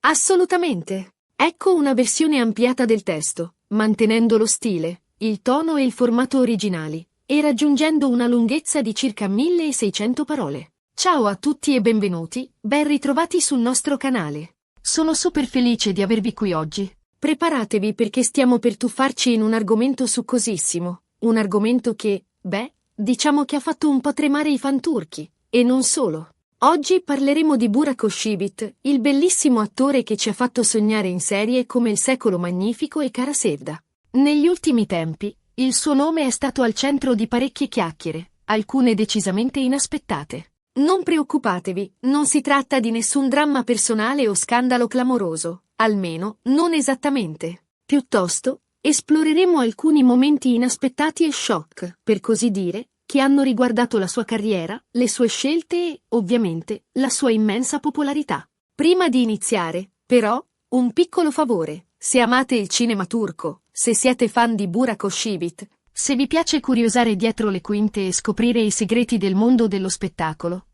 Assolutamente. Ecco una versione ampliata del testo, mantenendo lo stile, il tono e il formato originali, e raggiungendo una lunghezza di circa 1600 parole. Ciao a tutti e benvenuti, ben ritrovati sul nostro canale. Sono super felice di avervi qui oggi. Preparatevi perché stiamo per tuffarci in un argomento succosissimo, un argomento che, diciamo che ha fatto un po' tremare i fan turchi, e non solo. Oggi parleremo di Burak Özçivit, il bellissimo attore che ci ha fatto sognare in serie come Il secolo magnifico e Kara Sevda. Negli ultimi tempi, il suo nome è stato al centro di parecchie chiacchiere, alcune decisamente inaspettate. Non preoccupatevi, non si tratta di nessun dramma personale o scandalo clamoroso, almeno non esattamente. Piuttosto, esploreremo alcuni momenti inaspettati e shock, per così dire, che hanno riguardato la sua carriera, le sue scelte e, ovviamente, la sua immensa popolarità. Prima di iniziare, però, un piccolo favore. Se amate il cinema turco, se siete fan di Burak Özçivit, se vi piace curiosare dietro le quinte e scoprire i segreti del mondo dello spettacolo,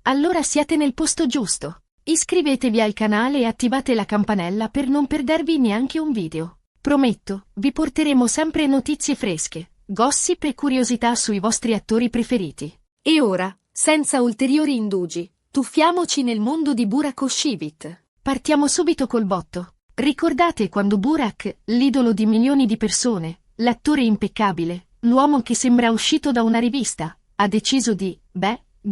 allora siete nel posto giusto. Iscrivetevi al canale e attivate la campanella per non perdervi neanche un video. Prometto, vi porteremo sempre notizie fresche, gossip e curiosità sui vostri attori preferiti. E ora, senza ulteriori indugi, tuffiamoci nel mondo di Burak Özçivit. Partiamo subito col botto. Ricordate quando Burak, l'idolo di milioni di persone, l'attore impeccabile, l'uomo che sembra uscito da una rivista, ha deciso di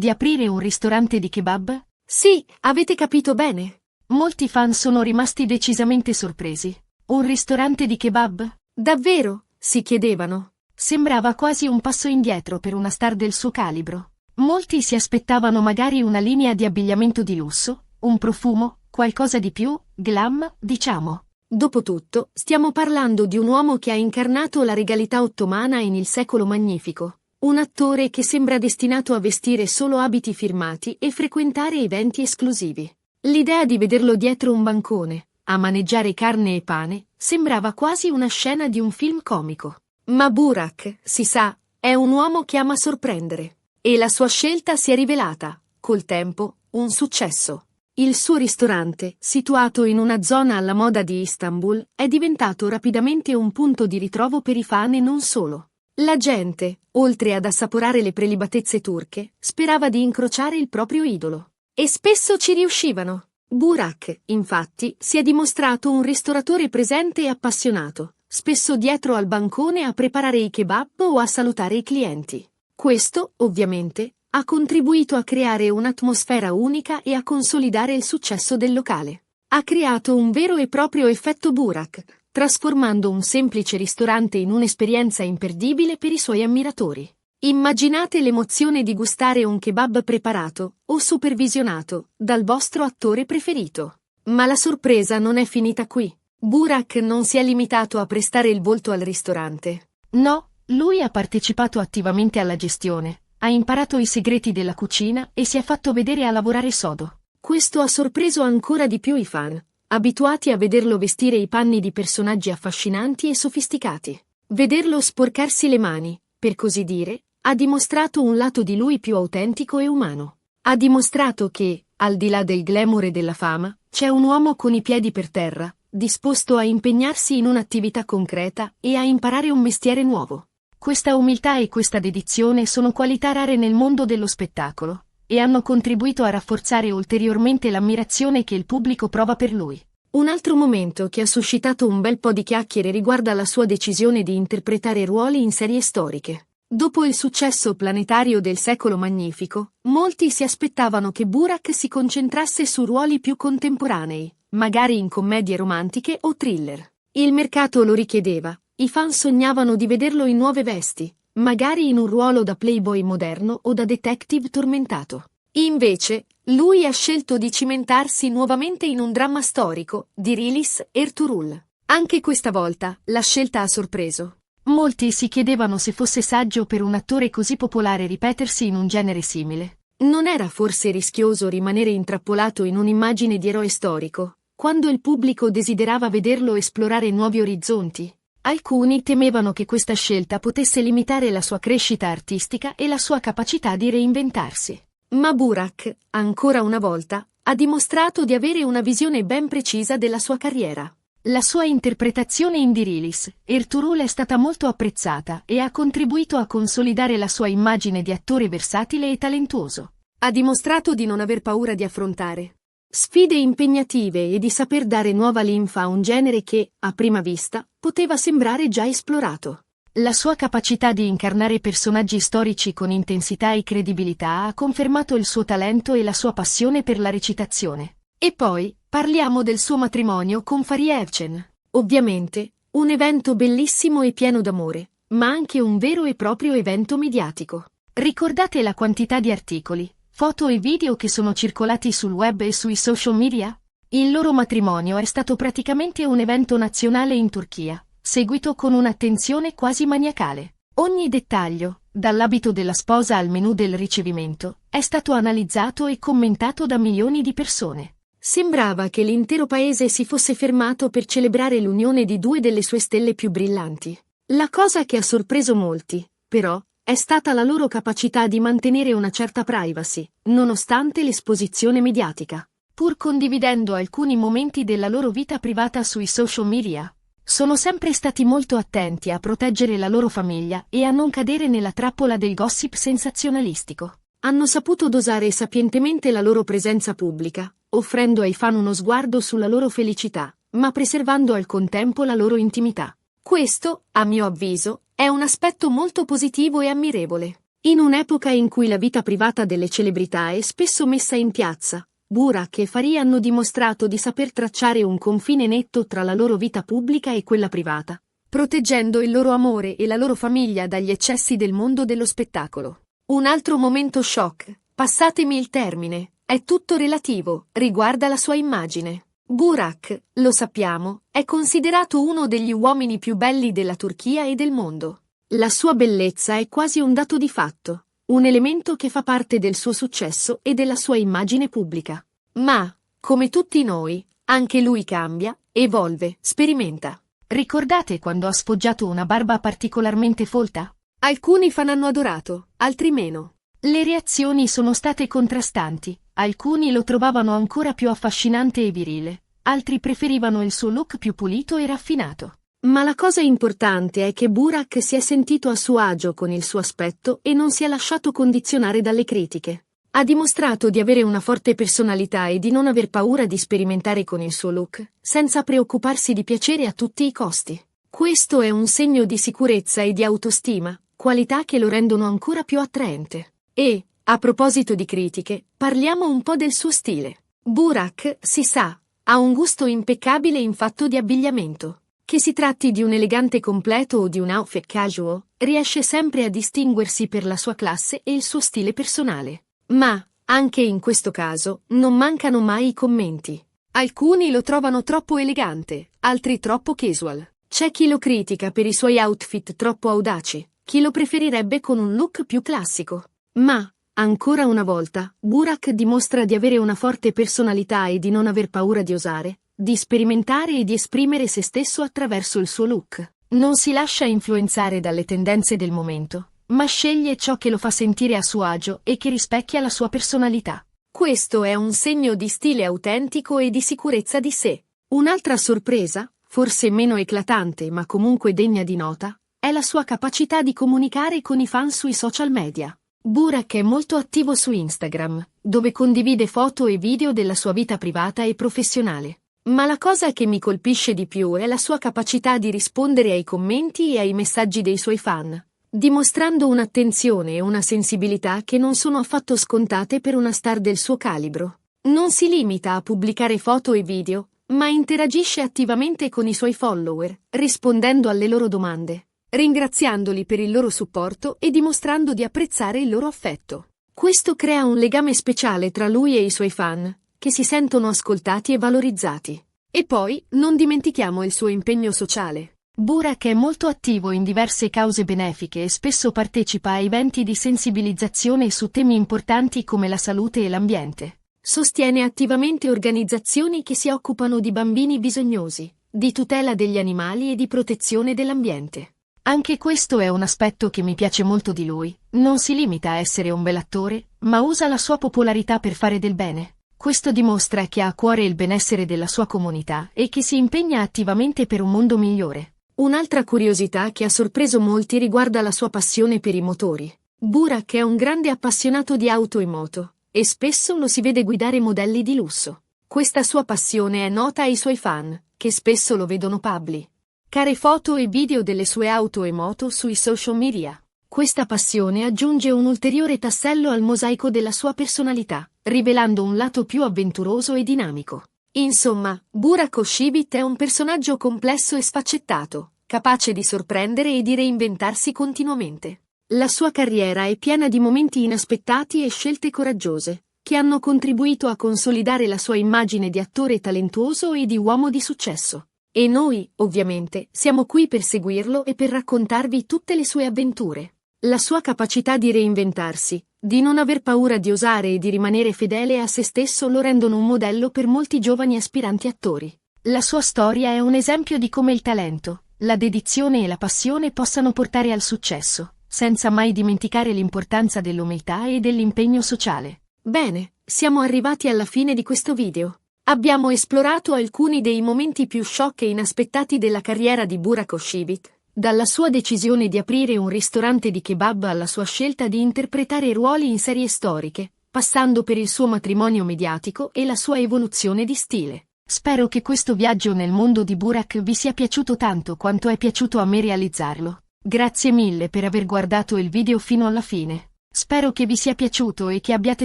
aprire un ristorante di kebab? Sì, avete capito bene. Molti fan sono rimasti decisamente sorpresi. Un ristorante di kebab? Davvero? Si chiedevano. Sembrava quasi un passo indietro per una star del suo calibro. Molti si aspettavano magari una linea di abbigliamento di lusso, un profumo, qualcosa di più glam, diciamo. Dopotutto, stiamo parlando di un uomo che ha incarnato la regalità ottomana in Il secolo magnifico. Un attore che sembra destinato a vestire solo abiti firmati e frequentare eventi esclusivi. L'idea di vederlo dietro un bancone, a maneggiare carne e pane, sembrava quasi una scena di un film comico. Ma Burak, si sa, è un uomo che ama sorprendere. E la sua scelta si è rivelata, col tempo, un successo. Il suo ristorante, situato in una zona alla moda di Istanbul, è diventato rapidamente un punto di ritrovo per i fan e non solo. La gente, oltre ad assaporare le prelibatezze turche, sperava di incrociare il proprio idolo. E spesso ci riuscivano. Burak, infatti, si è dimostrato un ristoratore presente e appassionato, spesso dietro al bancone a preparare i kebab o a salutare i clienti. Questo, ovviamente, ha contribuito a creare un'atmosfera unica e a consolidare il successo del locale. Ha creato un vero e proprio effetto Burak, trasformando un semplice ristorante in un'esperienza imperdibile per i suoi ammiratori. Immaginate l'emozione di gustare un kebab preparato o supervisionato dal vostro attore preferito. Ma la sorpresa non è finita qui. Burak non si è limitato a prestare il volto al ristorante. No, lui ha partecipato attivamente alla gestione. Ha imparato i segreti della cucina e si è fatto vedere a lavorare sodo. Questo ha sorpreso ancora di più i fan, abituati a vederlo vestire i panni di personaggi affascinanti e sofisticati. Vederlo sporcarsi le mani, per così dire, ha dimostrato un lato di lui più autentico e umano. Ha dimostrato che, al di là del glamour e della fama, c'è un uomo con i piedi per terra, disposto a impegnarsi in un'attività concreta e a imparare un mestiere nuovo. Questa umiltà e questa dedizione sono qualità rare nel mondo dello spettacolo, e hanno contribuito a rafforzare ulteriormente l'ammirazione che il pubblico prova per lui. Un altro momento che ha suscitato un bel po' di chiacchiere riguarda la sua decisione di interpretare ruoli in serie storiche. Dopo il successo planetario del secolo magnifico, molti si aspettavano che Burak si concentrasse su ruoli più contemporanei, magari in commedie romantiche o thriller. Il mercato lo richiedeva. I fan sognavano di vederlo in nuove vesti, magari in un ruolo da playboy moderno o da detective tormentato. Invece, lui ha scelto di cimentarsi nuovamente in un dramma storico, di Yıldız Ertuğrul. Anche questa volta, la scelta ha sorpreso. Molti si chiedevano se fosse saggio per un attore così popolare ripetersi in un genere simile. Non era forse rischioso rimanere intrappolato in un'immagine di eroe storico, quando il pubblico desiderava vederlo esplorare nuovi orizzonti? Alcuni temevano che questa scelta potesse limitare la sua crescita artistica e la sua capacità di reinventarsi. Ma Burak, ancora una volta, ha dimostrato di avere una visione ben precisa della sua carriera. La sua interpretazione in Dirilis, Ertuğrul è stata molto apprezzata e ha contribuito a consolidare la sua immagine di attore versatile e talentuoso. Ha dimostrato di non aver paura di affrontare sfide impegnative e di saper dare nuova linfa a un genere che, a prima vista, poteva sembrare già esplorato. La sua capacità di incarnare personaggi storici con intensità e credibilità ha confermato il suo talento e la sua passione per la recitazione. E poi, parliamo del suo matrimonio con Fahriye Evcen. Ovviamente, un evento bellissimo e pieno d'amore, ma anche un vero e proprio evento mediatico. Ricordate la quantità di articoli, foto e video che sono circolati sul web e sui social media? Il loro matrimonio è stato praticamente un evento nazionale in Turchia, seguito con un'attenzione quasi maniacale. Ogni dettaglio, dall'abito della sposa al menù del ricevimento, è stato analizzato e commentato da milioni di persone. Sembrava che l'intero paese si fosse fermato per celebrare l'unione di due delle sue stelle più brillanti. La cosa che ha sorpreso molti, però, è stata la loro capacità di mantenere una certa privacy, nonostante l'esposizione mediatica. Pur condividendo alcuni momenti della loro vita privata sui social media, sono sempre stati molto attenti a proteggere la loro famiglia e a non cadere nella trappola del gossip sensazionalistico. Hanno saputo dosare sapientemente la loro presenza pubblica, offrendo ai fan uno sguardo sulla loro felicità, ma preservando al contempo la loro intimità. Questo, a mio avviso, è un aspetto molto positivo e ammirevole. In un'epoca in cui la vita privata delle celebrità è spesso messa in piazza, Burak e Fahriye hanno dimostrato di saper tracciare un confine netto tra la loro vita pubblica e quella privata, proteggendo il loro amore e la loro famiglia dagli eccessi del mondo dello spettacolo. Un altro momento shock, passatemi il termine, è tutto relativo, riguarda la sua immagine. Burak, lo sappiamo, è considerato uno degli uomini più belli della Turchia e del mondo. La sua bellezza è quasi un dato di fatto, un elemento che fa parte del suo successo e della sua immagine pubblica. Ma, come tutti noi, anche lui cambia, evolve, sperimenta. Ricordate quando ha sfoggiato una barba particolarmente folta? Alcuni fan hanno adorato, altri meno. Le reazioni sono state contrastanti, alcuni lo trovavano ancora più affascinante e virile, altri preferivano il suo look più pulito e raffinato. Ma la cosa importante è che Burak si è sentito a suo agio con il suo aspetto e non si è lasciato condizionare dalle critiche. Ha dimostrato di avere una forte personalità e di non aver paura di sperimentare con il suo look, senza preoccuparsi di piacere a tutti i costi. Questo è un segno di sicurezza e di autostima, qualità che lo rendono ancora più attraente. E, a proposito di critiche, parliamo un po' del suo stile. Burak, si sa, ha un gusto impeccabile in fatto di abbigliamento. Che si tratti di un elegante completo o di un outfit casual, riesce sempre a distinguersi per la sua classe e il suo stile personale. Ma, anche in questo caso, non mancano mai i commenti. Alcuni lo trovano troppo elegante, altri troppo casual. C'è chi lo critica per i suoi outfit troppo audaci, chi lo preferirebbe con un look più classico. Ma, ancora una volta, Burak dimostra di avere una forte personalità e di non aver paura di osare, di sperimentare e di esprimere se stesso attraverso il suo look. Non si lascia influenzare dalle tendenze del momento, ma sceglie ciò che lo fa sentire a suo agio e che rispecchia la sua personalità. Questo è un segno di stile autentico e di sicurezza di sé. Un'altra sorpresa, forse meno eclatante ma comunque degna di nota, è la sua capacità di comunicare con i fan sui social media. Burak è molto attivo su Instagram, dove condivide foto e video della sua vita privata e professionale. Ma la cosa che mi colpisce di più è la sua capacità di rispondere ai commenti e ai messaggi dei suoi fan, dimostrando un'attenzione e una sensibilità che non sono affatto scontate per una star del suo calibro. Non si limita a pubblicare foto e video, ma interagisce attivamente con i suoi follower, rispondendo alle loro domande, ringraziandoli per il loro supporto e dimostrando di apprezzare il loro affetto. Questo crea un legame speciale tra lui e i suoi fan, che si sentono ascoltati e valorizzati. E poi, non dimentichiamo il suo impegno sociale. Burak è molto attivo in diverse cause benefiche e spesso partecipa a eventi di sensibilizzazione su temi importanti come la salute e l'ambiente. Sostiene attivamente organizzazioni che si occupano di bambini bisognosi, di tutela degli animali e di protezione dell'ambiente. Anche questo è un aspetto che mi piace molto di lui. Non si limita a essere un bell'attore, ma usa la sua popolarità per fare del bene. Questo dimostra che ha a cuore il benessere della sua comunità e che si impegna attivamente per un mondo migliore. Un'altra curiosità che ha sorpreso molti riguarda la sua passione per i motori. Burak è un grande appassionato di auto e moto, e spesso lo si vede guidare modelli di lusso. Questa sua passione è nota ai suoi fan, che spesso lo vedono pubblicare foto e video delle sue auto e moto sui social media. Questa passione aggiunge un ulteriore tassello al mosaico della sua personalità, rivelando un lato più avventuroso e dinamico. Insomma, Burak Özçivit è un personaggio complesso e sfaccettato, capace di sorprendere e di reinventarsi continuamente. La sua carriera è piena di momenti inaspettati e scelte coraggiose, che hanno contribuito a consolidare la sua immagine di attore talentuoso e di uomo di successo. E noi, ovviamente, siamo qui per seguirlo e per raccontarvi tutte le sue avventure. La sua capacità di reinventarsi, di non aver paura di osare e di rimanere fedele a se stesso lo rendono un modello per molti giovani aspiranti attori. La sua storia è un esempio di come il talento, la dedizione e la passione possano portare al successo, senza mai dimenticare l'importanza dell'umiltà e dell'impegno sociale. Bene, siamo arrivati alla fine di questo video. Abbiamo esplorato alcuni dei momenti più shock e inaspettati della carriera di Burak Özçivit, dalla sua decisione di aprire un ristorante di kebab alla sua scelta di interpretare ruoli in serie storiche, passando per il suo matrimonio mediatico e la sua evoluzione di stile. Spero che questo viaggio nel mondo di Burak vi sia piaciuto tanto quanto è piaciuto a me realizzarlo. Grazie mille per aver guardato il video fino alla fine. Spero che vi sia piaciuto e che abbiate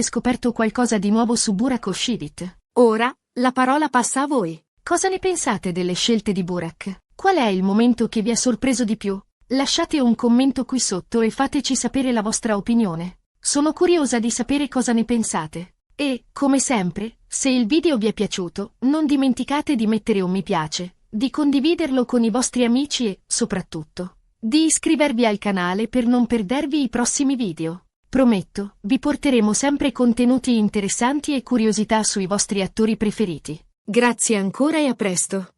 scoperto qualcosa di nuovo su Burak Özçivit. Ora, la parola passa a voi. Cosa ne pensate delle scelte di Burak? Qual è il momento che vi ha sorpreso di più? Lasciate un commento qui sotto e fateci sapere la vostra opinione. Sono curiosa di sapere cosa ne pensate. E, come sempre, se il video vi è piaciuto, non dimenticate di mettere un mi piace, di condividerlo con i vostri amici e, soprattutto, di iscrivervi al canale per non perdervi i prossimi video. Prometto, vi porteremo sempre contenuti interessanti e curiosità sui vostri attori preferiti. Grazie ancora e a presto.